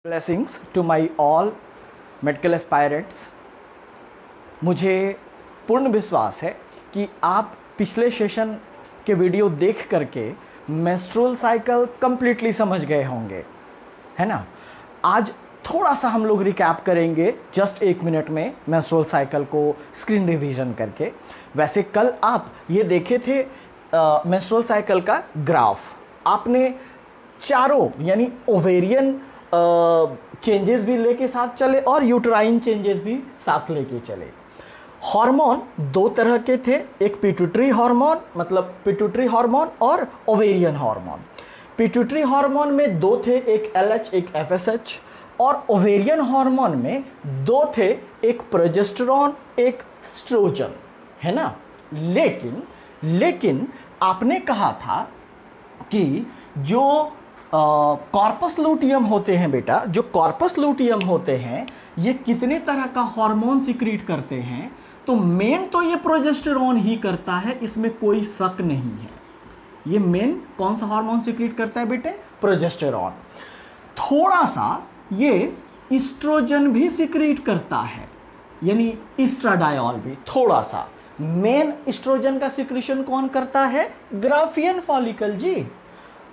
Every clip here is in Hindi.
Blessings to my all medical aspirants. मुझे पूर्ण विश्वास है कि आप पिछले सेशन के वीडियो देख करके मेंस्ट्रुअल साइकिल कंप्लीटली समझ गए होंगे, है ना। आज थोड़ा सा हम लोग रिकैप करेंगे जस्ट 1 मिनट में मेंस्ट्रुअल साइकिल को स्क्रीन रिवीजन करके। वैसे कल आप ये देखे थे मेंस्ट्रुअल साइकिल का ग्राफ। आपने चारों यानी ओवेरियन चेंजेस भी लेके साथ चले और यूट्राइन चेंजेस भी साथ लेके चले। हार्मोन 2 तरह के थे, एक पिट्यूटरी हार्मोन मतलब पिट्यूटरी हार्मोन और ओवेरियन हार्मोन। पिट्यूटरी हार्मोन में 2 थे, एक LH एक FSH, और ओवेरियन हार्मोन में 2 थे, एक प्रोजेस्टेरॉन एक एस्ट्रोजन, है ना। लेकिन आपने कहा था कि जो कॉर्पस लूटियम होते हैं बेटा, जो कॉर्पस लूटियम होते हैं ये कितने तरह का हार्मोन सिक्रीट करते हैं, तो मेन तो ये प्रोजेस्टेरॉन ही करता है, इसमें कोई शक नहीं है। ये मेन कौन सा हार्मोन सिक्रीट करता है बेटे? प्रोजेस्टेरॉन। थोड़ा सा ये एस्ट्रोजन भी सिक्रीट करता है, यानी एस्ट्राडायोल भी थोड़ा सा। मेन एस्ट्रोजन का सिक्रीशन कौन करता है? ग्राफियन फॉलिकल जी।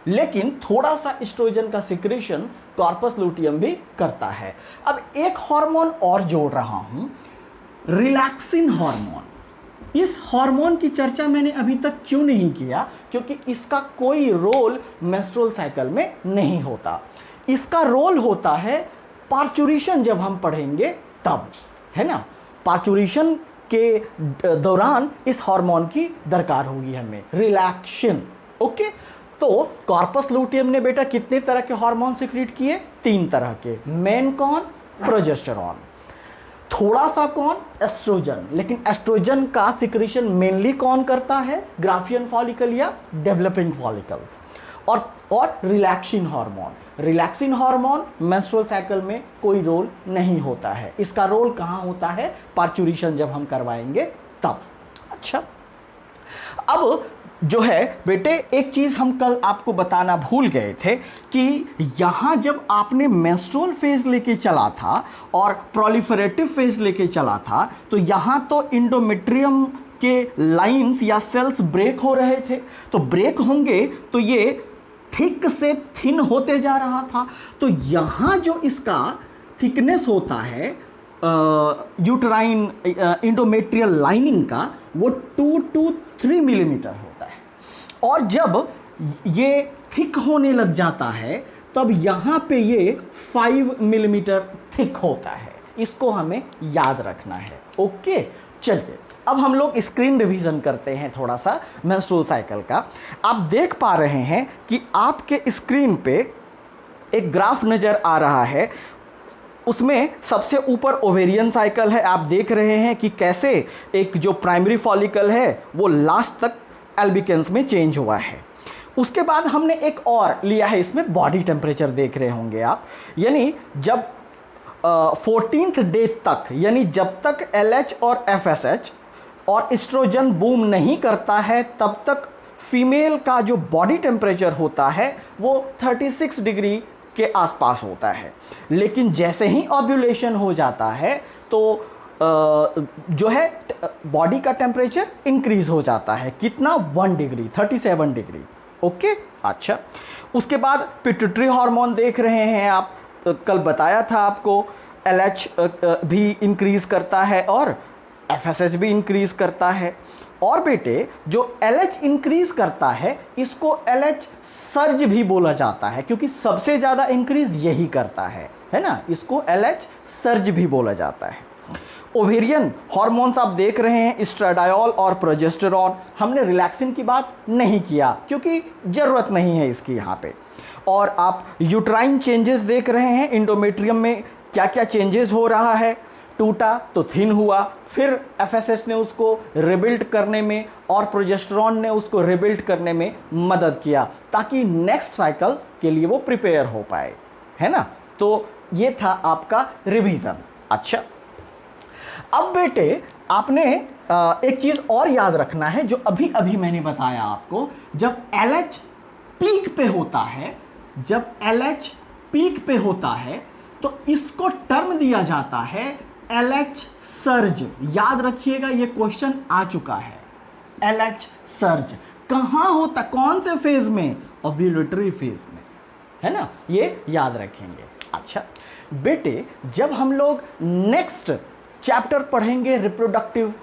लेकिन थोड़ा सा एस्ट्रोजन का सिक्रेशन कॉर्पस लूटियम भी करता है। अब एक हार्मोन और जोड़ रहा हूं, रिलैक्सिन हार्मोन। इस हार्मोन की चर्चा मैंने अभी तक क्यों नहीं किया? क्योंकि इसका कोई रोल मेंस्ट्रुअल साइकिल में नहीं होता। इसका रोल होता है पार्चुरेशन, जब हम पढ़ेंगे तब, है ना। पार्चुरेशन के दौरान इस हार्मोन की दरकार होगी हमें, रिलैक्सिन। ओके, तो कॉर्पस लूटियम ने बेटा कितने तरह के हार्मोन सिक्रीट किए? 3 तरह के। मेन कौन? प्रोजेस्टेरॉन। थोड़ा सा कौन? एस्ट्रोजन। लेकिन एस्ट्रोजन का सिक्रीशन मेनली कौन करता है? ग्राफियन फॉलिकल या डेवलपिंग फॉलिकल्स। और relaxin hormone. Relaxin hormone menstrual cycle में कोई रोल नहीं होता है। इसका रोल कहां होता है? पार्चुरेशन जब हम करवाएंगे तब। अच्छा, अब जो है बेटे एक चीज हम कल आपको बताना भूल गए थे कि यहां जब आपने मेंस्ट्रुअल फेज लेके चला था और प्रोलिफरेटिव फेज लेके चला था, तो यहां तो इंडोमेट्रियम के लाइंस या सेल्स ब्रेक हो रहे थे। तो ब्रेक होंगे तो ये थिक से थिन होते जा रहा था। तो यहां जो इसका थिकनेस होता है यूट्राइन इंडोमेट्रियल लाइनिंग का, वो 2 to 3 मिलीमीटर होता है। और जब ये थिक होने लग जाता है तब यहाँ पे ये 5 मिलीमीटर थिक होता है। इसको हमें याद रखना है। ओके, चलिए अब हम लोग स्क्रीन रिवीजन करते हैं थोड़ा सा मेंस्ट्रुअल साइकिल का। आप देख पा रहे हैं कि आपके स्क्रीन पे एक ग्राफ नज़र आ रहा है। उसमें सबसे ऊपर ओवेरियन साइकिल है। आप देख रहे हैं कि कैसे एक जो प्राइमरी फॉलिकल है वो लास्ट तक एल्बिकेंस में चेंज हुआ है। उसके बाद हमने एक और लिया है, इसमें बॉडी टेम्परेचर देख रहे होंगे आप। यानी जब 14th डे तक, यानी जब तक LH और FSH और एस्ट्रोजन बूम नहीं करता है तब तक फीमेल का जो बॉडी टेम्परेचर होता है वो 36 डिग्री के आसपास होता है। लेकिन जैसे ही ओव्यूलेशन हो जाता है तो जो है बॉडी का टेम्परेचर इंक्रीज हो जाता है। कितना? 1 डिग्री, 37 डिग्री। ओके, अच्छा। उसके बाद पिट्यूटरी हार्मोन देख रहे हैं आप। कल बताया था आपको LH भी इंक्रीज करता है और FSH भी इंक्रीज करता है। और बेटे जो LH इंक्रीज करता है इसको LH सर्ज भी बोला जाता है, क्योंकि सबसे ज़्यादा इंक्रीज यही करता है ना। इसको LH सर्ज भी बोला जाता है। ओवेरियन हार्मोन्स आप देख रहे हैं, एस्ट्राडायोल और प्रोजेस्टेरॉन। हमने रिलैक्सिन की बात नहीं किया क्योंकि ज़रूरत नहीं है इसकी यहाँ पे। और आप यूट्राइन चेंजेस देख रहे हैं, इंडोमेट्रियम में क्या क्या चेंजेस हो रहा है। टूटा तो थिन हुआ, फिर FSH ने उसको रिबिल्ड करने में और प्रोजेस्टेरॉन ने उसको रिबिल्ड करने में मदद किया ताकि नेक्स्ट साइकिल के लिए वो प्रिपेयर हो पाए, है ना। तो ये था आपका रिवीजन। अच्छा, अब बेटे आपने एक चीज और याद रखना है जो अभी अभी मैंने बताया आपको। जब LH पीक पे होता है, जब LH पीक पे होता है तो इसको टर्म दिया जाता है LH सर्ज। याद रखिएगा, ये क्वेश्चन आ चुका है। LH सर्ज कहां होता, कौन से फेज में? ओव्यूलेटरी फेज में, है ना, ये याद रखेंगे। अच्छा बेटे, जब हम लोग नेक्स्ट चैप्टर पढ़ेंगे रिप्रोडक्टिव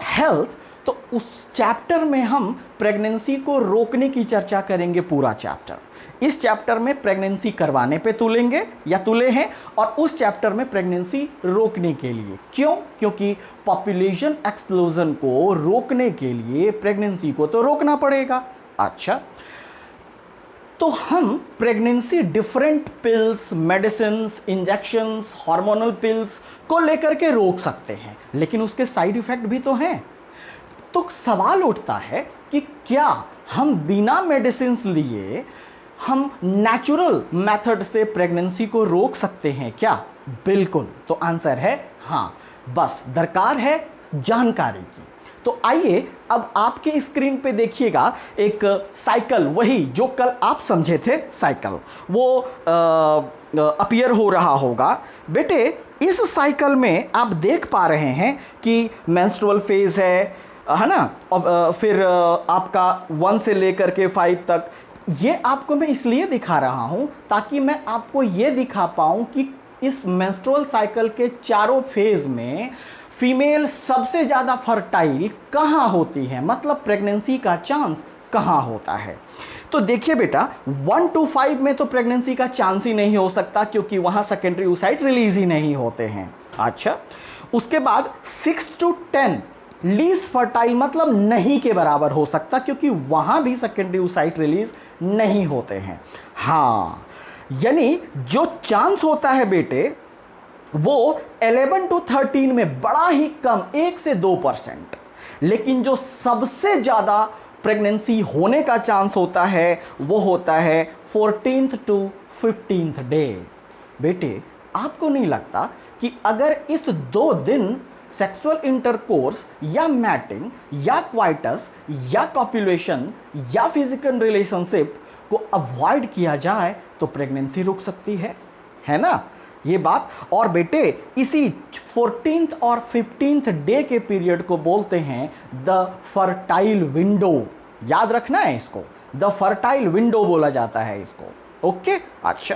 हेल्थ, तो उस चैप्टर में हम प्रेगनेंसी को रोकने की चर्चा करेंगे, पूरा चैप्टर। इस चैप्टर में प्रेगनेंसी करवाने पे तुलेंगे या तुले हैं, और उस चैप्टर में प्रेगनेंसी रोकने के लिए। क्यों? क्योंकि पॉपुलेशन एक्सप्लोजन को रोकने के लिए प्रेगनेंसी को तो रोकना पड़ेगा। अच्छा, तो हम pregnancy different pills, medicines, injections, hormonal pills को लेकर के रोक सकते हैं, लेकिन उसके साइड इफेक्ट भी तो हैं। तो सवाल उठता है कि क्या हम बिना मेडिसिन्स लिए हम नेचुरल मेथड से प्रेगनेंसी को रोक सकते हैं क्या? बिल्कुल। तो आंसर है हाँ, बस दरकार है जानकारी की। तो आइए अब आपके स्क्रीन पे देखिएगा एक साइकिल, वही जो कल आप समझे थे साइकिल, वो अपीयर हो रहा होगा। बेटे, इस साइकिल में आप देख पा रहे हैं कि मेंस्ट्रुअल फेज है ना, और फिर आपका 1 से लेकर के 5 तक। ये आपको मैं इसलिए दिखा रहा हूं ताकि मैं आपको ये दिखा पाऊं कि इस मेंस्ट्रुअल साइकिल के चारों फेज में फीमेल सबसे ज़्यादा फर्टाइल कहाँ होती है, मतलब प्रेगनेंसी का चांस कहाँ होता है। तो देखिए बेटा, 1 to 5 में तो प्रेगनेंसी का चांस ही नहीं हो सकता, क्योंकि वहाँ सेकेंडरी oocyte रिलीज ही नहीं होते हैं। अच्छा, उसके बाद 6 to 10 लीस्ट फर्टाइल, मतलब नहीं के बराबर हो सकता, क्योंकि वहाँ भी सेकेंडरी oocyte रिलीज नहीं होते हैं। हाँ, यानी जो चांस होता है बेटे वो 11 to 13 में बड़ा ही कम, 1 से 2%। लेकिन जो सबसे ज़्यादा प्रेगनेंसी होने का चांस होता है वो होता है 14th to 15th डे। बेटे, आपको नहीं लगता कि अगर इस 2 दिन सेक्सुअल इंटरकोर्स या मैटिंग या क्वाइटस या कॉपुलेशन या फिजिकल रिलेशनशिप को अवॉइड किया जाए तो प्रेगनेंसी रुक सकती है ना ये बात। और बेटे, इसी 14th और 15th डे के पीरियड को बोलते हैं द फर्टाइल विंडो। याद रखना है इसको, द फर्टाइल विंडो बोला जाता है इसको। ओके, अच्छा,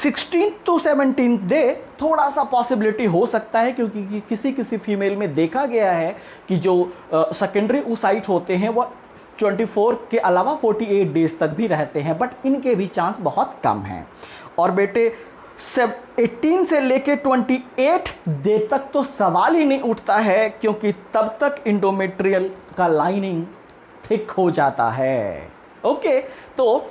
16th to 17th डे थोड़ा सा पॉसिबिलिटी हो सकता है, क्योंकि किसी किसी फीमेल में देखा गया है कि जो सेकेंडरी oocyte होते हैं वो 24 के अलावा 48 डेज तक भी रहते हैं, बट इनके भी चांस बहुत कम हैं। और बेटे, 18 से लेके 28 डे तक तो सवाल ही नहीं उठता है, क्योंकि तब तक इंडोमेट्रियल का लाइनिंग थिक हो जाता है। ओके, तो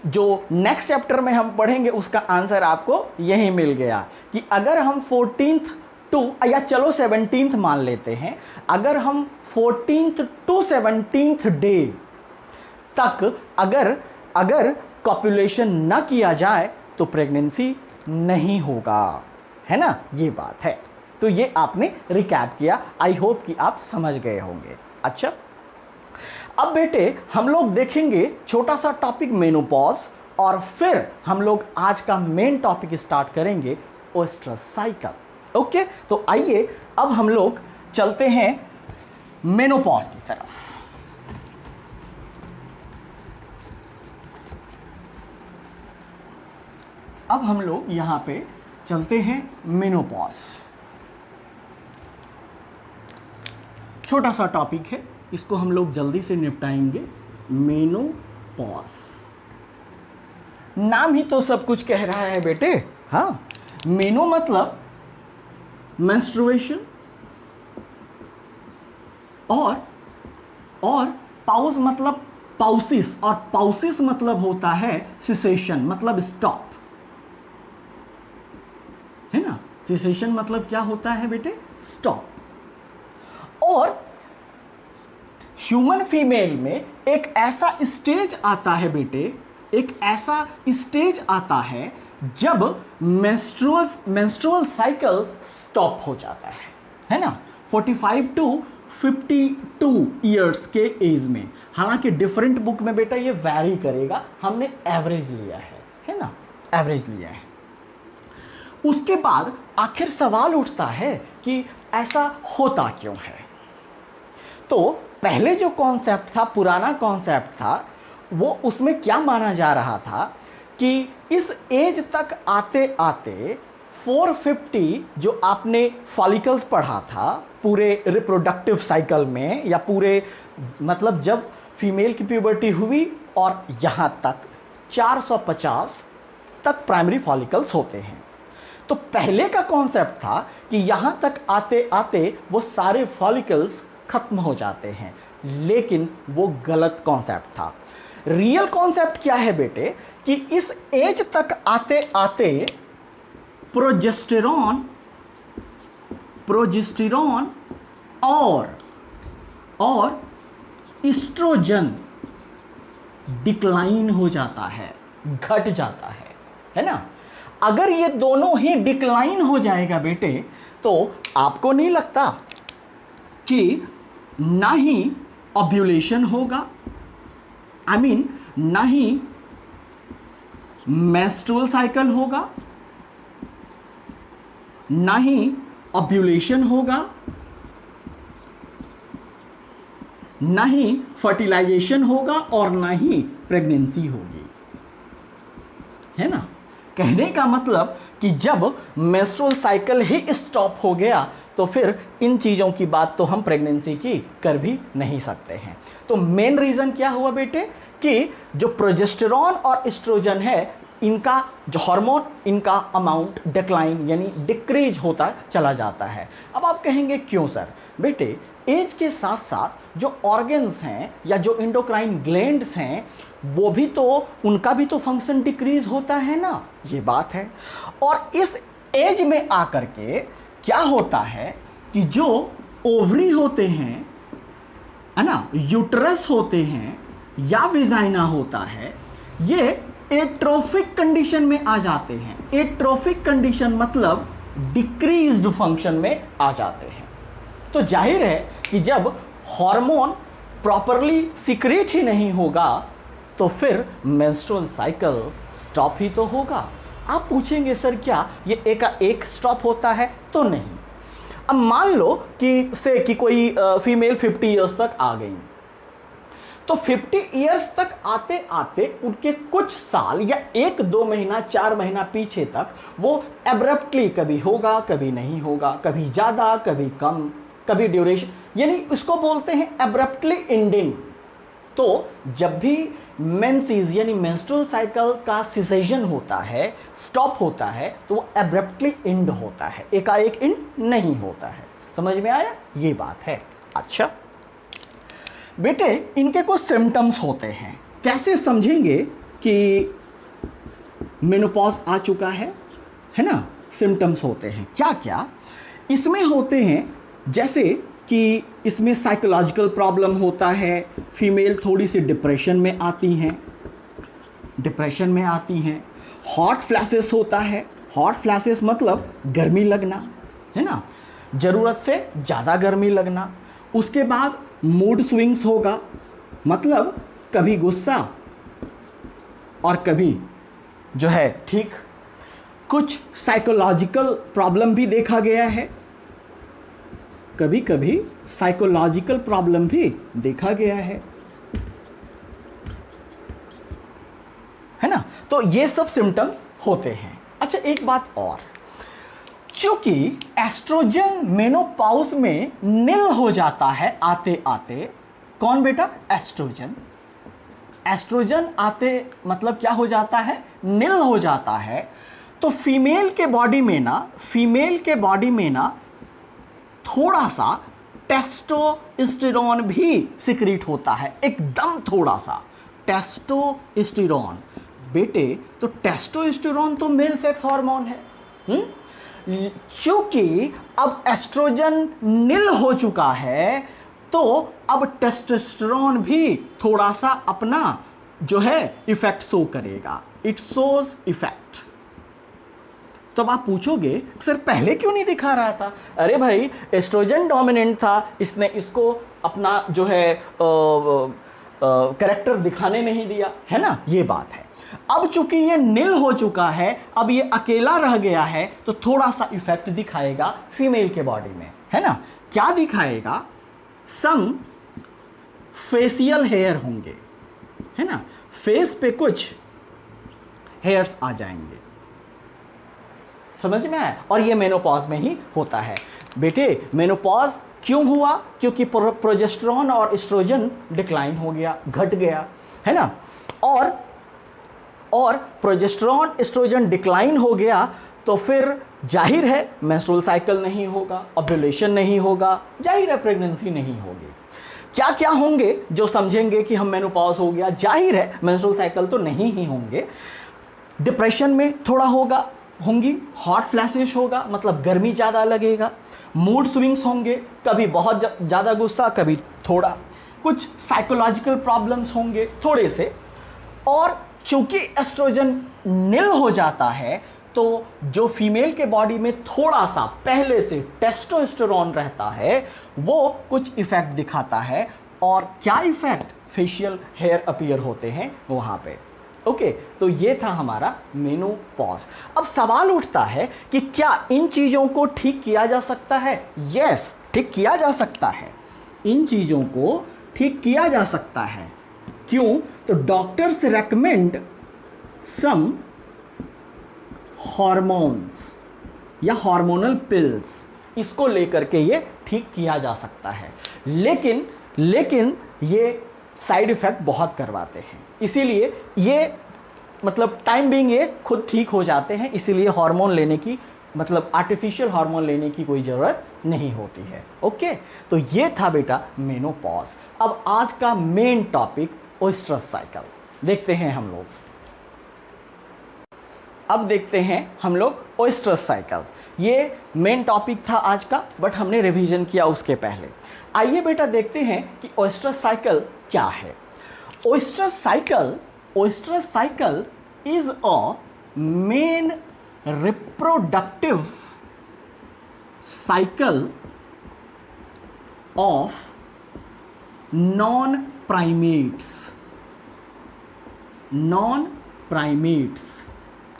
जो नेक्स्ट चैप्टर में हम पढ़ेंगे उसका आंसर आपको यही मिल गया कि अगर हम 14th टू, या चलो 17th मान लेते हैं, अगर हम 14th to 17th डे तक अगर कॉपुलेशन न किया जाए तो प्रेगनेंसी नहीं होगा, है ना, ये बात है। तो ये आपने रिकैप किया, आई होप कि आप समझ गए होंगे। अच्छा, अब बेटे हम लोग देखेंगे छोटा सा टॉपिक मेनोपॉज, और फिर हम लोग आज का मेन टॉपिक स्टार्ट करेंगे ओएस्ट्रस साइकिल। ओके, तो आइए अब हम लोग चलते हैं मेनोपॉज की तरफ। अब हम लोग यहां पे चलते हैं मेनोपॉज। छोटा सा टॉपिक है, इसको हम लोग जल्दी से निपटाएंगे। मेनोपॉज, नाम ही तो सब कुछ कह रहा है बेटे। हाँ, मेनो मतलब मेंस्ट्रुएशन, और पाउस मतलब पाउसिस, और पाउसिस मतलब होता है सिसेशन, मतलब स्टॉप, है ना। सिसेशन मतलब क्या होता है बेटे? स्टॉप। और ह्यूमन फीमेल में एक ऐसा स्टेज आता है बेटे, एक ऐसा स्टेज आता है जब मेंस्ट्रुअल साइकिल स्टॉप हो जाता है ना, 45 to 52 ईयर्स के एज में। हालांकि डिफरेंट बुक में बेटा ये वैरी करेगा, हमने एवरेज लिया है ना, एवरेज लिया है। उसके बाद आखिर सवाल उठता है कि ऐसा होता क्यों है। तो पहले जो कॉन्सेप्ट था, पुराना कॉन्सेप्ट था, वो उसमें क्या माना जा रहा था कि इस एज तक आते आते 450 जो आपने फॉलिकल्स पढ़ा था पूरे रिप्रोडक्टिव साइकिल में, या पूरे मतलब जब फीमेल की प्यूबर्टी हुई और यहाँ तक 450 तक प्राइमरी फॉलिकल्स होते हैं। तो पहले का कॉन्सेप्ट था कि यहाँ तक आते आते वो सारे फॉलिकल्स खत्म हो जाते हैं, लेकिन वो गलत कॉन्सेप्ट था। रियल कॉन्सेप्ट क्या है बेटे कि इस एज तक आते आते प्रोजेस्टेरॉन और एस्ट्रोजन डिक्लाइन हो जाता है, घट जाता है ना। अगर ये दोनों ही डिक्लाइन हो जाएगा बेटे, तो आपको नहीं लगता कि ना ही ओव्यूलेशन होगा, ना ही मेंस्ट्रुअल साइकिल होगा, ना ही ओव्यूलेशन होगा, ना ही फर्टिलाइजेशन होगा और ना ही प्रेगनेंसी होगी, है ना। कहने का मतलब कि जब मेंस्ट्रुअल साइकिल ही स्टॉप हो गया तो फिर इन चीज़ों की बात तो हम प्रेगनेंसी की कर भी नहीं सकते हैं। तो मेन रीज़न क्या हुआ बेटे कि जो प्रोजेस्टेरॉन और एस्ट्रोजन है, इनका जो हार्मोन, इनका अमाउंट डिक्लाइन यानी डिक्रीज होता चला जाता है। अब आप कहेंगे क्यों सर? बेटे एज के साथ साथ जो ऑर्गन्स हैं या जो इंडोक्राइन ग्लैंड्स हैं, वो भी तो, उनका भी तो फंक्शन डिक्रीज होता है ना, ये बात है। और इस एज में आकर के क्या होता है कि जो ओवरी होते हैं, है ना, यूट्रस होते हैं या विजाइना होता है, ये एट्रोफिक कंडीशन में आ जाते हैं। एट्रोफिक कंडीशन मतलब डिक्रीज्ड फंक्शन में आ जाते हैं। तो जाहिर है कि जब हार्मोन प्रॉपरली सीक्रेट ही नहीं होगा तो फिर मेंस्ट्रुअल साइकिल स्टॉप ही तो होगा। आप पूछेंगे सर क्या ये एक स्टॉप होता है? तो नहीं। अब मान लो कि कोई फीमेल 50 इयर्स तक आ गई, तो 50 इयर्स तक आते आते उनके कुछ साल या 1-2 महीना 4 महीना पीछे तक वो एब्रप्टली कभी होगा कभी नहीं होगा, कभी ज़्यादा कभी कम, कभी ड्यूरेशन, यानी इसको बोलते हैं एब्रप्टली एंडिंग। तो जब भी मेंसेस यानी मेंस्ट्रुअल साइकिल का सिसेशन होता है, स्टॉप होता है, तो वो एब्रप्टली एंड होता है, एकाएक एंड नहीं होता है। समझ में आया? ये बात है। अच्छा बेटे, इनके कुछ सिम्टम्स होते हैं। कैसे समझेंगे कि मेनोपॉज आ चुका है ना? सिम्टम्स होते हैं क्या क्या इसमें होते हैं, जैसे कि इसमें साइकोलॉजिकल प्रॉब्लम होता है, फीमेल थोड़ी सी डिप्रेशन में आती हैं, हॉट फ्लैशेस होता है। हॉट फ्लैशेस मतलब गर्मी लगना, है ना, ज़रूरत से ज़्यादा गर्मी लगना। उसके बाद मूड स्विंग्स होगा, मतलब कभी गुस्सा और कभी जो है ठीक। कुछ साइकोलॉजिकल प्रॉब्लम भी देखा गया है, कभी कभी साइकोलॉजिकल प्रॉब्लम भी देखा गया है ना। तो ये सब सिम्टम्स होते हैं। अच्छा एक बात और, चूंकि एस्ट्रोजन मेनोपॉज में निल हो जाता है आते आते। कौन बेटा? एस्ट्रोजन आते मतलब क्या हो जाता है? निल हो जाता है। तो फीमेल के बॉडी में ना थोड़ा सा टेस्टोस्टेरोन भी सिक्रीट होता है, एकदम थोड़ा सा टेस्टोस्टेरोन। बेटे तो टेस्टोस्टेरोन तो मेल सेक्स हार्मोन है। चूंकि अब एस्ट्रोजन निल हो चुका है, तो अब टेस्टोस्टेरोन भी थोड़ा सा अपना जो है इफेक्ट शो करेगा, इट शोज इफेक्ट। तब आप पूछोगे सर पहले क्यों नहीं दिखा रहा था? अरे भाई एस्ट्रोजन डोमिनेंट था, इसने इसको अपना जो है कैरेक्टर दिखाने नहीं दिया, है ना, ये बात है। अब चूंकि ये नील हो चुका है, अब ये अकेला रह गया है, तो थोड़ा सा इफेक्ट दिखाएगा फीमेल के बॉडी में, है ना। क्या दिखाएगा? सम फेशियल हेयर होंगे, है ना, फेस पे कुछ हेयर्स आ जाएंगे। समझ में आया? और ये मेनोपॉज में ही होता है बेटे। मेनोपॉज क्यों हुआ? क्योंकि प्रोजेस्टेरॉन और एस्ट्रोजन डिक्लाइन हो गया, घट गया, है ना। और प्रोजेस्टेरॉन एस्ट्रोजन डिक्लाइन हो गया तो फिर जाहिर है मेंस्ट्रुअल साइकिल नहीं होगा, ओव्यूलेशन नहीं होगा, जाहिर है प्रेगनेंसी नहीं होगी। क्या क्या होंगे जो समझेंगे कि हम मेनोपॉज हो गया? जाहिर है मेंस्ट्रुअल साइकिल तो नहीं ही होंगे, डिप्रेशन में थोड़ा होंगी, हॉट फ्लैशेस होगा, मतलब गर्मी ज़्यादा लगेगा, मूड स्विंग्स होंगे, कभी बहुत ज़्यादा गुस्सा, कभी थोड़ा, कुछ साइकोलॉजिकल प्रॉब्लम्स होंगे थोड़े से। और चूंकि एस्ट्रोजन नील हो जाता है तो जो फीमेल के बॉडी में थोड़ा सा पहले से टेस्टोस्टेरोन रहता है वो कुछ इफेक्ट दिखाता है। और क्या इफेक्ट? फेशियल हेयर अपीयर होते हैं वहां पे। ओके, तो ये था हमारा मेनोपॉज। अब सवाल उठता है कि क्या इन चीजों को ठीक किया जा सकता है? यस, ठीक किया जा सकता है, इन चीजों को ठीक किया जा सकता है। क्यों? तो डॉक्टर्स रेकमेंड सम हॉर्मोन्स या हार्मोनल पिल्स, इसको लेकर के ये ठीक किया जा सकता है। लेकिन ये साइड इफेक्ट बहुत करवाते हैं, इसीलिए ये मतलब टाइम बीइंग ये खुद ठीक हो जाते हैं, इसीलिए हार्मोन लेने की मतलब आर्टिफिशियल हार्मोन लेने की कोई ज़रूरत नहीं होती है। ओके, तो ये था बेटा मेनोपॉज। अब आज का मेन टॉपिक ओएस्ट्रस साइकिल देखते हैं हम लोग। अब देखते हैं हम लोग ओएस्ट्रस साइकिल। ये मेन टॉपिक था आज का, बट हमने रिवीजन किया उसके पहले। आइए बेटा देखते हैं कि ओएस्ट्रस साइकिल क्या है। ओएस्ट्रस cycle is a main reproductive cycle of non primates,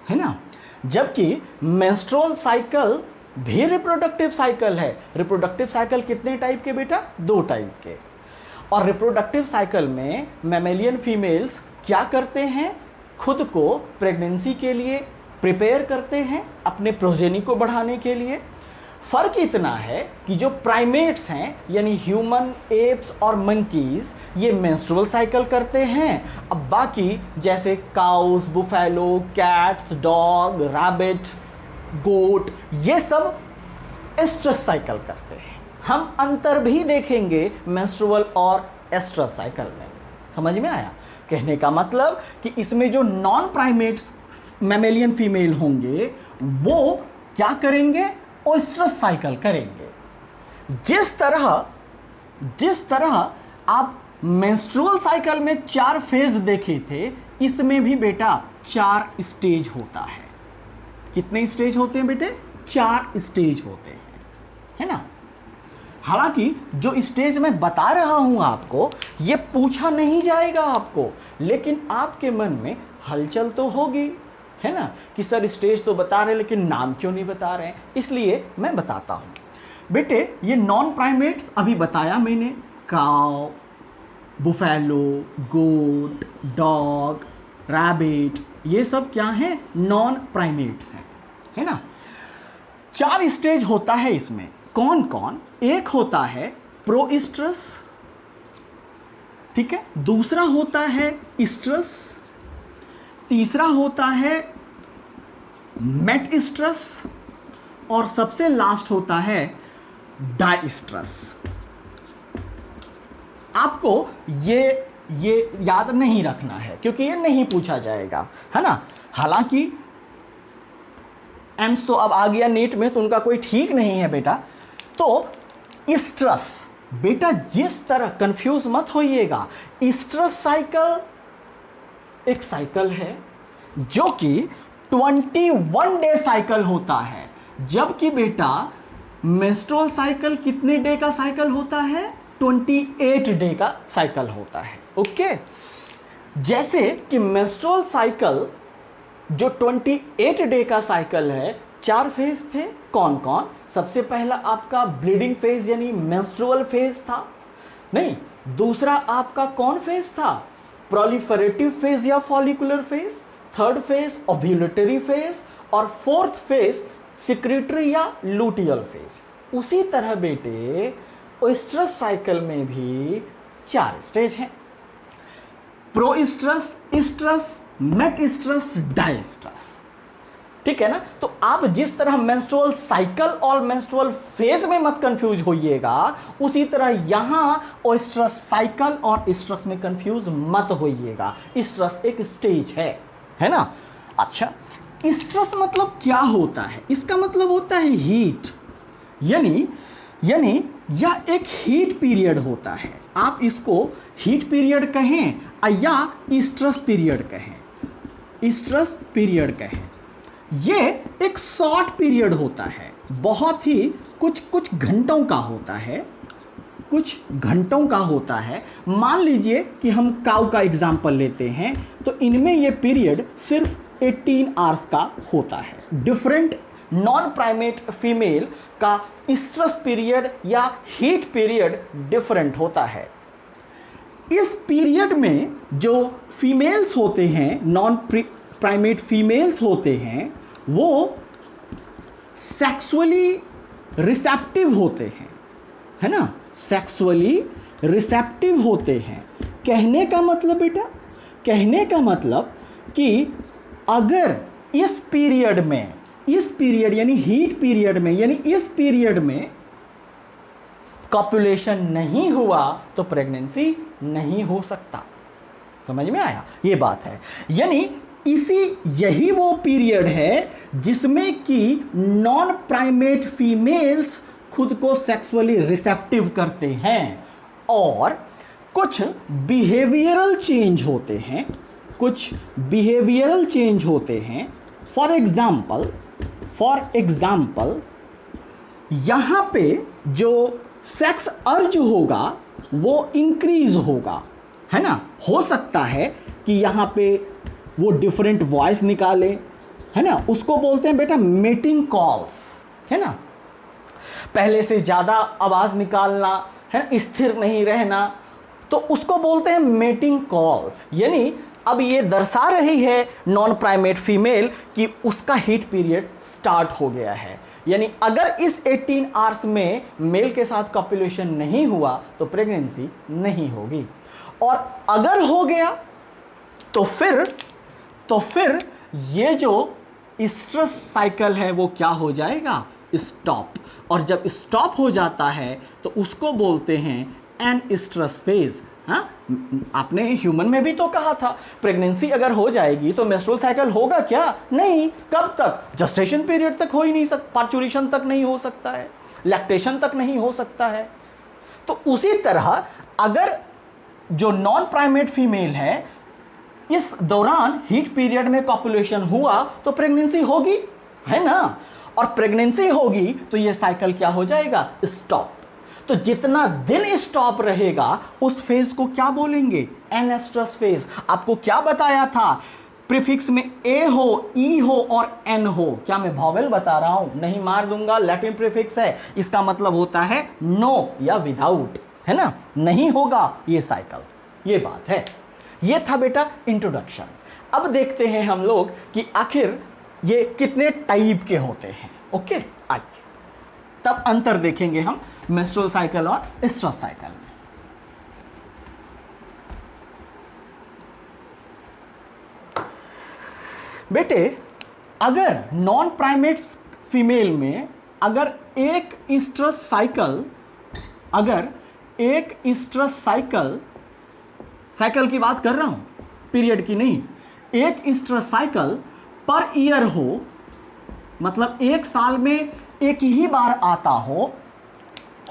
है ना। जबकि मेंस्ट्रुअल साइकिल भी रिप्रोडक्टिव साइकिल है। रिप्रोडक्टिव साइकिल कितने टाइप के बेटा? 2 टाइप के। और रिप्रोडक्टिव साइकिल में मैमेलियन फीमेल्स क्या करते हैं? खुद को प्रेगनेंसी के लिए प्रिपेयर करते हैं, अपने प्रोजेनी को बढ़ाने के लिए। फर्क इतना है कि जो प्राइमेट्स हैं यानी ह्यूमन, एप्स और मंकीज, ये मेंस्ट्रुअल साइकिल करते हैं। अब बाकी जैसे cows, buffalo, cats, dog, rabbit, goat, ये सब एस्ट्रस साइकिल करते हैं। हम अंतर भी देखेंगे मेंस्ट्रुअल और एस्ट्रस साइकिल में। समझ में आया? कहने का मतलब कि इसमें जो नॉन प्राइमेट्स मैमेलियन फीमेल होंगे वो क्या करेंगे? ओएस्ट्रस साइकिल करेंगे। जिस तरह आप मेंस्ट्रुअल साइकिल में 4 फेज देखे थे, इसमें भी बेटा 4 स्टेज होता है। कितने स्टेज होते हैं बेटे? 4 स्टेज होते हैं, है ना। हालांकि जो स्टेज मैं बता रहा हूं आपको, ये पूछा नहीं जाएगा आपको, लेकिन आपके मन में हलचल तो होगी, है ना, कि सर स्टेज तो बता रहे लेकिन नाम क्यों नहीं बता रहे हैं। इसलिए मैं बताता हूं बेटे। ये नॉन प्राइमेट्स अभी बताया मैंने, काउ, बुफेलो, गोट, डॉग, रैबिट, ये सब क्या हैं? नॉन प्राइमेट्स हैं, है ना। 4 स्टेज होता है इसमें। कौन कौन? एक होता है प्रोइस्ट्रस, ठीक है, दूसरा होता है इस्ट्रस, तीसरा होता है मेटइस्ट्रस और सबसे लास्ट होता है डाइस्ट्रस। आपको ये याद नहीं रखना है क्योंकि ये नहीं पूछा जाएगा, है ना। हालांकि एम्स तो अब आ गया नीट में, तो उनका कोई ठीक नहीं है बेटा। तो इस्ट्रस बेटा, जिस तरह कंफ्यूज मत होइएगा, इस्ट्रस साइकिल एक साइकिल है जो कि 21 डे साइकिल होता है, जबकि बेटा मेंस्ट्रुअल साइकिल कितने डे का साइकिल होता है? 28 डे का साइकिल होता है। ओके, जैसे कि मेंस्ट्रुअल साइकिल जो 28 डे का साइकिल है, 4 फेज थे। कौन कौन? सबसे पहला आपका ब्लीडिंग फेज यानी मेंस्ट्रुअल फेज था, नहीं, दूसरा आपका कौन फेज था? प्रोलिफरेटिव फेज या follicular phase, third phase ovulatory phase, और फोर्थ फेज सिक्रेटरी या लुटियल फेज। उसी तरह बेटे ओएस्ट्रस साइकिल में भी 4 स्टेज हैं, प्रोइस्ट्रस, इस्ट्रस, मेटिस्ट्रस, डाइस्ट्रस। ठीक है ना? तो आप जिस तरह मेंस्ट्रुअल साइकिल और मेंस्ट्रुअल फेज में मत कंफ्यूज होइएगा, उसी तरह यहां ओएस्ट्रस साइकिल और इस्ट्रस में कंफ्यूज मत होइएगा। इस्ट्रस एक स्टेज है ना? अच्छा, इस्ट्रस मतलब क्या होता है? इसका मतलब होता है हीट, यानी यह एक हीट पीरियड होता है। आप इसको हीट पीरियड कहें या इस्ट्रस पीरियड कहें, इस्ट्रस पीरियड कहें। ये एक शॉर्ट पीरियड होता है, बहुत ही कुछ घंटों का होता है, कुछ घंटों का होता है। मान लीजिए कि हम काऊ का एग्जाम्पल लेते हैं, तो इनमें ये पीरियड सिर्फ 18 आवर्स का होता है। डिफरेंट नॉन प्राइमेट फीमेल का इस्ट्रस पीरियड या हीट पीरियड डिफरेंट होता है। इस पीरियड में जो फीमेल्स होते हैं, नॉन प्राइमेट फीमेल्स होते हैं, वो सेक्सुअली रिसेप्टिव होते हैं, है ना? सेक्सुअली रिसेप्टिव होते हैं। कहने का मतलब बेटा, कहने का मतलब कि अगर इस पीरियड में, इस पीरियड यानी हीट पीरियड में, यानी इस पीरियड में कॉपुलेशन नहीं हुआ तो प्रेगनेंसी नहीं हो सकता। समझ में आया? ये बात है। यानी यही वो पीरियड है जिसमें कि नॉन प्राइमेट फीमेल्स खुद को सेक्सुअली रिसेप्टिव करते हैं और कुछ बिहेवियरल चेंज होते हैं, कुछ बिहेवियरल चेंज होते हैं। फॉर एग्जाम्पल यहां पे जो सेक्स अर्ज होगा वो इंक्रीज होगा, है ना? हो सकता है कि यहां पे वो डिफरेंट वॉइस निकाले, है ना? उसको बोलते हैं बेटा मेटिंग कॉल्स, है ना? पहले से ज़्यादा आवाज़ निकालना, है, स्थिर नहीं रहना, तो उसको बोलते हैं मेटिंग कॉल्स। यानी अब ये दर्शा रही है नॉन प्राइमेट फीमेल कि उसका हीट पीरियड स्टार्ट हो गया है। यानी अगर इस 18 आवर्स में मेल के साथ कॉपुलेशन नहीं हुआ तो प्रेगनेंसी नहीं होगी, और अगर हो गया तो फिर ये जो इस्ट्रस साइकिल है वो क्या हो जाएगा? स्टॉप। और जब स्टॉप हो जाता है तो उसको बोलते हैं एन इस्ट्रस फेज। हाँ, आपने ह्यूमन में भी तो कहा था प्रेगनेंसी अगर हो जाएगी तो मेंस्ट्रुअल साइकिल होगा क्या? नहीं। कब तक? जस्टेशन पीरियड तक हो ही नहीं सकता, पार्चुरेशन तक नहीं हो सकता है, लैक्टेशन तक नहीं हो सकता है। तो उसी तरह अगर जो नॉन प्राइमेट फीमेल है इस दौरान हीट पीरियड में कॉपुलेशन हुआ तो प्रेगनेंसी होगी, है ना? और प्रेगनेंसी होगी तो ये साइकिल क्या हो जाएगा? स्टॉप। तो जितना दिन स्टॉप रहेगा उस फेज को क्या बोलेंगे? Anoestrus phase. आपको क्या बताया था? प्रीफिक्स में ए हो, ई हो और एन हो। क्या मैं वॉवेल बता रहा हूं? नहीं, मार दूंगा, लैटिन प्रीफिक्स है, इसका मतलब होता है नो या विदाउट, है ना? नहीं होगा ये साइकिल। ये बात है। ये था बेटा इंट्रोडक्शन। अब देखते हैं हम लोग कि आखिर ये कितने टाइप के होते हैं। ओके, आइए तब अंतर देखेंगे हम मेंस्ट्रुअल साइकिल और इस्ट्रस साइकिल में। बेटे अगर नॉन प्राइमेट फीमेल में अगर एक इस्ट्रस साइकिल की बात कर रहा हूं, पीरियड की नहीं, एक इस्ट्रस साइकिल पर ईयर हो, मतलब एक साल में एक ही बार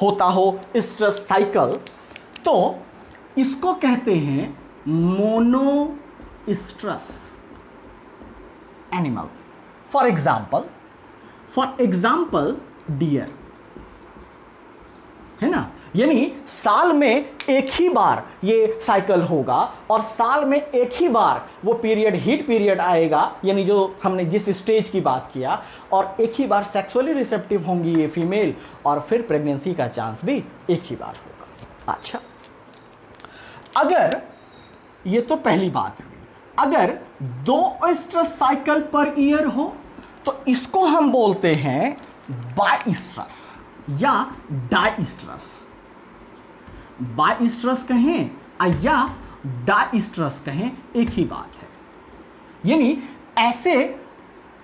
होता हो इस्ट्रस साइकिल, तो इसको कहते हैं मोनोइस्ट्रस एनिमल। फॉर एग्जाम्पल डियर, है ना? यानी साल में एक ही बार ये साइकिल होगा और साल में एक ही बार वो पीरियड हीट पीरियड आएगा, यानी जो हमने जिस स्टेज की बात किया, और एक ही बार सेक्सुअली रिसेप्टिव होंगी ये फीमेल और फिर प्रेगनेंसी का चांस भी एक ही बार होगा। अच्छा, अगर ये तो पहली बात हुई, अगर 2 एस्ट्रस साइकिल पर ईयर हो तो इसको हम बोलते हैं बाइस्ट्रस या डाइस्ट्रस। बाइस्ट्रस कहें या डाइस्ट्रस कहें, एक ही बात है। यानी ऐसे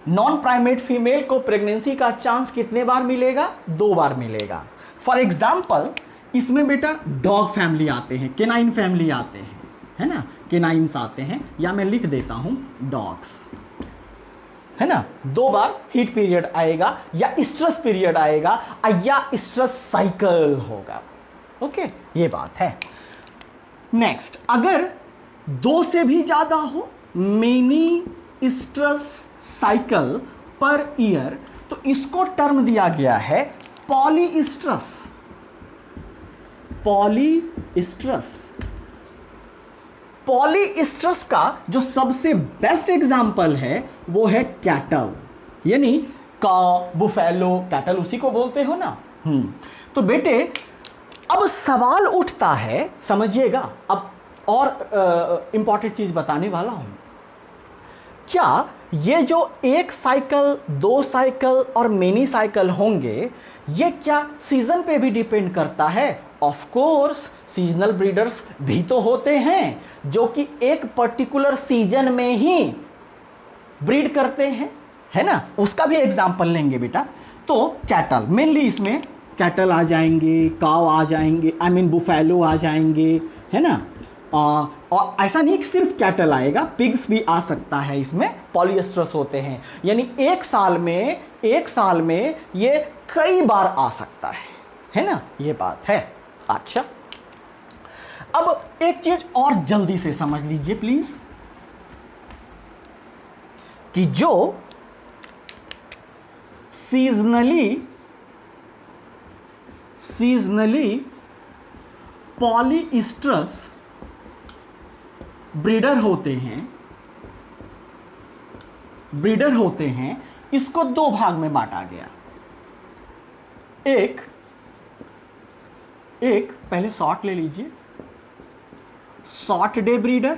नॉन प्राइमेट फीमेल को प्रेगनेंसी का चांस कितने बार मिलेगा? 2 बार मिलेगा। फॉर एग्जाम्पल इसमें बेटा डॉग फैमिली आते हैं, केनाइन फैमिली आते हैं, है ना, केनाइंस आते हैं, या मैं लिख देता हूं डॉग्स, है ना। 2 बार हीट पीरियड आएगा या स्ट्रेस पीरियड आएगा या स्ट्रेस साइकिल होगा। ओके, ये बात है। नेक्स्ट, अगर 2 से भी ज्यादा हो, many stress cycle per year, तो इसको टर्म दिया गया है पॉलीस्ट्रस। पॉलीस्ट्रस, पॉलीस्ट्रस का जो सबसे बेस्ट एग्जांपल है वो है कैटल, यानी काउ, बुफेलो, कैटल उसी को बोलते हो ना। तो बेटे अब सवाल उठता है, समझिएगा, अब और इंपॉर्टेंट चीज बताने वाला हूं। क्या ये जो 1 साइकिल, 2 साइकिल और मेनी साइकिल होंगे, ये क्या सीजन पे भी डिपेंड करता है? ऑफ कोर्स, सीजनल ब्रीडर्स भी तो होते हैं जो कि एक पर्टिकुलर सीजन में ही ब्रीड करते हैं, है ना। उसका भी एग्जांपल लेंगे बेटा। तो कैटल, मेनली इसमें कैटल आ जाएंगे, काव आ जाएंगे, बुफेलो आ जाएंगे, है ना। और ऐसा नहीं कि सिर्फ कैटल आएगा, पिग्स भी आ सकता है, इसमें पॉलीएस्ट्रस होते हैं। यानी एक साल में ये कई बार आ सकता है ना, ये बात है। अच्छा, अब एक चीज और जल्दी से समझ लीजिए प्लीज, कि जो सीजनली पॉलीस्ट्रस ब्रीडर होते हैं, इसको 2 भाग में बांटा गया। एक पहले शॉर्ट ले लीजिए, शॉर्ट डे ब्रीडर,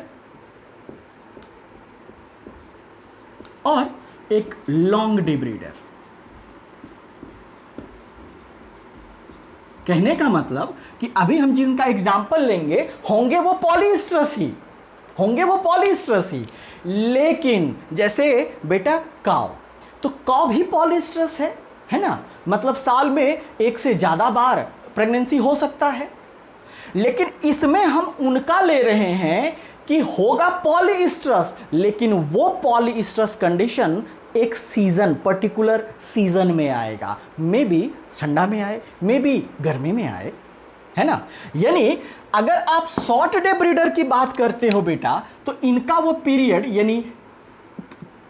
और एक लॉन्ग डे ब्रीडर। कहने का मतलब कि अभी हम जिनका एग्जाम्पल लेंगे होंगे वो पॉलीस्ट्रस ही, लेकिन जैसे बेटा काव, तो काव भी पॉलीस्ट्रस है ना। मतलब साल में 1 से ज्यादा बार प्रेगनेंसी हो सकता है, लेकिन इसमें हम उनका ले रहे हैं कि होगा पॉलीस्ट्रस, लेकिन वो पॉलीस्ट्रस कंडीशन एक सीजन, पर्टिकुलर सीजन में आएगा। मे बी ठंडा में आए, मे बी गर्मी में आए, है ना। यानी अगर आप शॉर्ट डे ब्रीडर की बात करते हो बेटा, तो इनका वो पीरियड यानी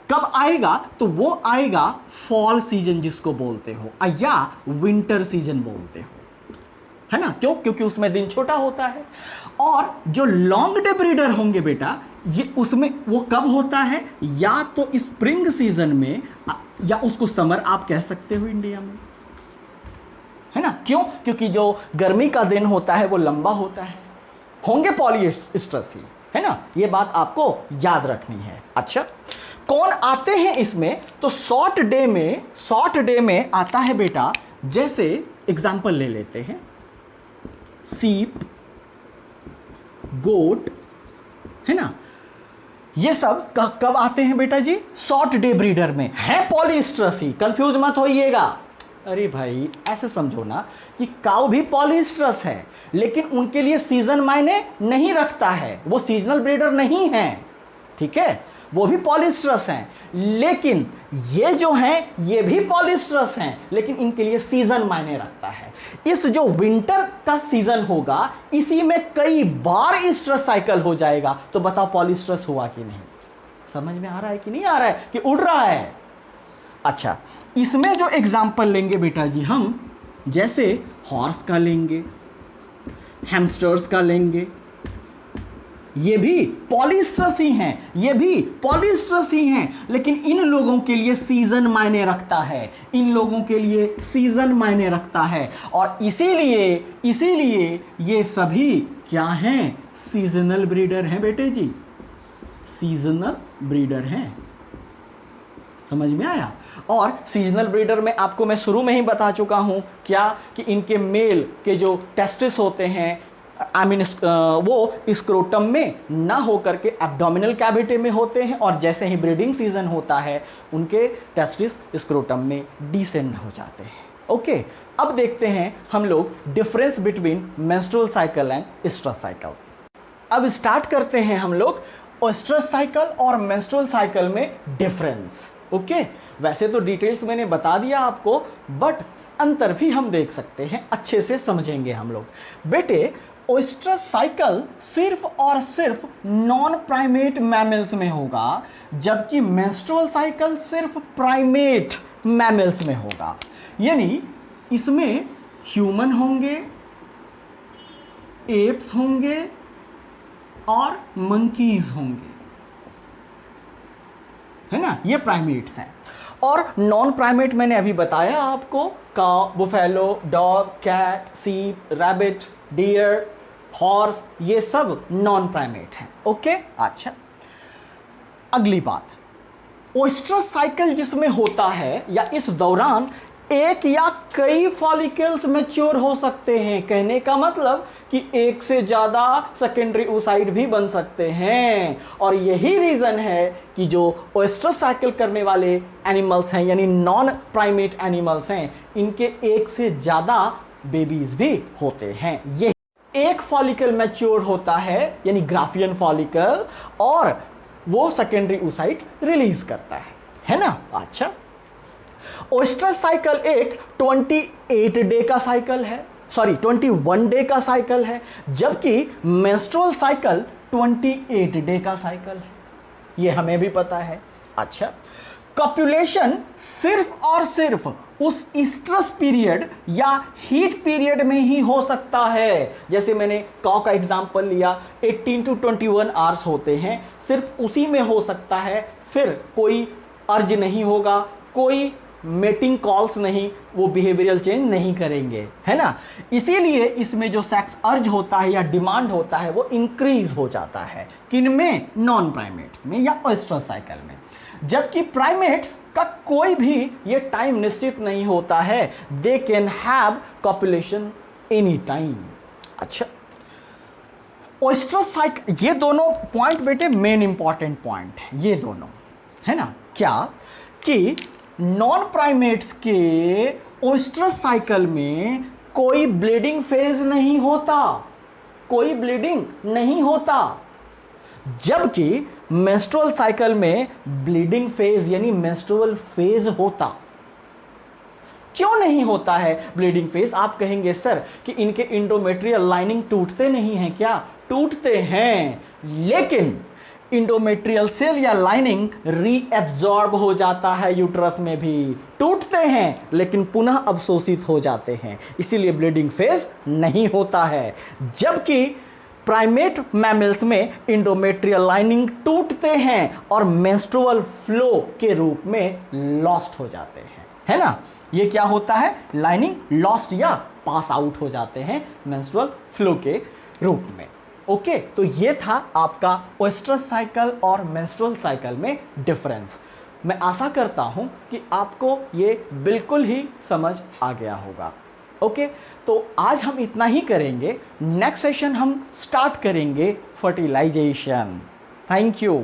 कब आएगा, तो वो आएगा फॉल सीजन जिसको बोलते हो, या विंटर सीजन बोलते हो, है ना। क्यों? क्योंकि उसमें दिन छोटा होता है। और जो लॉन्ग डे ब्रीडर होंगे बेटा, ये उसमें वो कब होता है, या तो स्प्रिंग सीजन में, या उसको समर आप कह सकते हो इंडिया में, है ना। क्यों? क्योंकि जो गर्मी का दिन होता है वो लंबा होता है, होंगे पॉलीस्ट्रस ही, है ना। ये बात आपको याद रखनी है। अच्छा, कौन आते हैं इसमें? तो शॉर्ट डे में आता है बेटा, जैसे एग्जांपल ले लेते हैं, सीप, गोट, है ना। ये सब कब आते हैं बेटा जी? शॉर्ट डे ब्रीडर में, है पॉलीस्ट्रस ही, कंफ्यूज मत होइएगा। अरे भाई ऐसे समझो ना कि काऊ भी पॉलीस्ट्रस है, लेकिन उनके लिए सीजन मायने नहीं रखता है, वो सीजनल ब्रीडर नहीं है, ठीक है, वो भी पॉलीस्ट्रस हैं। लेकिन ये जो हैं ये भी पॉलीस्ट्रस हैं, लेकिन इनके लिए सीजन मायने रखता है। इस जो विंटर का सीजन होगा, इसी में कई बार स्ट्रेस साइकिल हो जाएगा। तो बताओ पॉलीस्ट्रस हुआ कि नहीं? समझ में आ रहा है कि नहीं आ रहा है, कि उड़ रहा है? अच्छा, इसमें जो एग्जाम्पल लेंगे बेटा जी हम, जैसे हॉर्स का लेंगे, हैमस्टर्स का लेंगे, ये भी पॉलिएस्टर्स ही हैं, ये भी पॉलिएस्टर्स ही हैं, लेकिन इन लोगों के लिए सीजन मायने रखता है, इन लोगों के लिए सीजन मायने रखता है, और इसीलिए ये सभी क्या हैं? सीजनल ब्रीडर हैं बेटे जी, सीजनल ब्रीडर हैं। समझ में आया? और सीजनल ब्रीडर में आपको मैं शुरू में ही बता चुका हूं क्या, कि इनके मेल के जो टेस्टिस होते हैं, वो स्क्रोटम में ना होकर के एब्डोमिनल कैविटी में होते हैं, और जैसे ही ब्रीडिंग सीजन होता है उनके टेस्टिस स्क्रोटम में डिसेंड हो जाते हैं। ओके, अब देखते हैं हम लोग difference between menstrual cycle and stress cycle. अब स्टार्ट करते हैं हम लोग स्ट्रेस साइकिल और मेंस्ट्रुअल साइकिल में डिफरेंस। ओके, वैसे तो डिटेल्स मैंने बता दिया आपको, बट अंतर भी हम देख सकते हैं, अच्छे से समझेंगे हम लोग। बेटे, ओएस्ट्रस साइकिल सिर्फ और सिर्फ नॉन प्राइमेट मैमल्स में होगा, जबकि मेंस्ट्रुअल साइकिल सिर्फ प्राइमेट मैमल्स में होगा। यानी इसमें ह्यूमन होंगे, एप्स होंगे और मंकीज होंगे, है ना, ये प्राइमेट्स हैं। और नॉन प्राइमेट मैंने अभी बताया आपको, काऊ, बुफेलो, डॉग, कैट, सीप, रैबिट, डियर, हॉर्स, ये सब नॉन प्राइमेट हैं। ओके, अच्छा, अगली बात, ओएस्ट्रस साइकिल जिसमें होता है या इस दौरान एक या कई फॉलिकल्स मैच्योर हो सकते हैं। कहने का मतलब कि एक से ज़्यादा सेकेंडरी oocyte भी बन सकते हैं, और यही रीज़न है कि जो ओएस्ट्रस साइकिल करने वाले एनिमल्स हैं, यानी नॉन प्राइमेट एनिमल्स हैं, इनके एक से ज़्यादा बेबीज भी होते हैं। ये एक फॉलिकल मैच्योर होता है, यानी ग्राफियन फॉलिकल, और वो सेकेंडरी oocyte रिलीज करता है ना। अच्छा, ओएस्ट्रस साइकिल एक 28 डे का साइकिल है, सॉरी 21 डे का साइकिल है, जबकि मेंस्ट्रुअल साइकिल 28 डे का साइकिल है, ये हमें भी पता है। अच्छा, कॉपुलेशन सिर्फ और सिर्फ उस स्ट्रेस पीरियड या हीट पीरियड में ही हो सकता है। जैसे मैंने काऊ का एग्जांपल लिया, 18 to 21 आवर्स होते हैं, सिर्फ उसी में हो सकता है, फिर कोई अर्ज नहीं होगा, कोई मेटिंग कॉल्स नहीं, वो बिहेवियरल चेंज नहीं करेंगे, है ना। इसीलिए इसमें जो सेक्स अर्ज होता है या डिमांड होता है वो इंक्रीज हो जाता है, किनमें? नॉन प्राइमेट्स में या ओएस्ट्रस साइकिल में। जबकि प्राइमेट्स का कोई भी ये टाइम निश्चित नहीं होता है, they can have copulation any time. अच्छा, ओएस्ट्रस साइकिल, ये दोनों पॉइंट बेटे मेन इंपॉर्टेंट पॉइंट है, ये दोनों, है ना। क्या कि नॉन प्राइमेट्स के ओएस्ट्रस साइकिल में कोई ब्लीडिंग फेज नहीं होता, कोई ब्लीडिंग नहीं होता, जबकि मेंस्ट्रुअल साइकिल में ब्लीडिंग फेज यानी मेंस्ट्रुअल फेज होता। क्यों नहीं होता है ब्लीडिंग फेज? आप कहेंगे सर कि इनके इंडोमेट्रियल लाइनिंग टूटते नहीं हैं क्या? टूटते हैं, लेकिन इंडोमेट्रियल सेल या लाइनिंग रीएब्जॉर्ब हो जाता है यूट्रस में भी। टूटते हैं लेकिन पुनः अवशोषित हो जाते हैं, इसीलिए ब्लीडिंग फेज नहीं होता है। जबकि प्राइमेट मैमल्स में इंडोमेट्रियल लाइनिंग टूटते हैं और मेंस्ट्रुअल फ्लो के रूप में लॉस्ट हो जाते हैं, है ना। ये क्या होता है? लाइनिंग लॉस्ट या पास आउट हो जाते हैं मेंस्ट्रुअल फ्लो के रूप में। ओके, तो ये था आपका ओएस्ट्रस साइकिल और मेंस्ट्रुअल साइकिल में डिफरेंस। मैं आशा करता हूं कि आपको ये बिल्कुल ही समझ आ गया होगा। ओके, तो आज हम इतना ही करेंगे। नेक्स्ट सेशन हम स्टार्ट करेंगे फर्टिलाइजेशन। Thank you.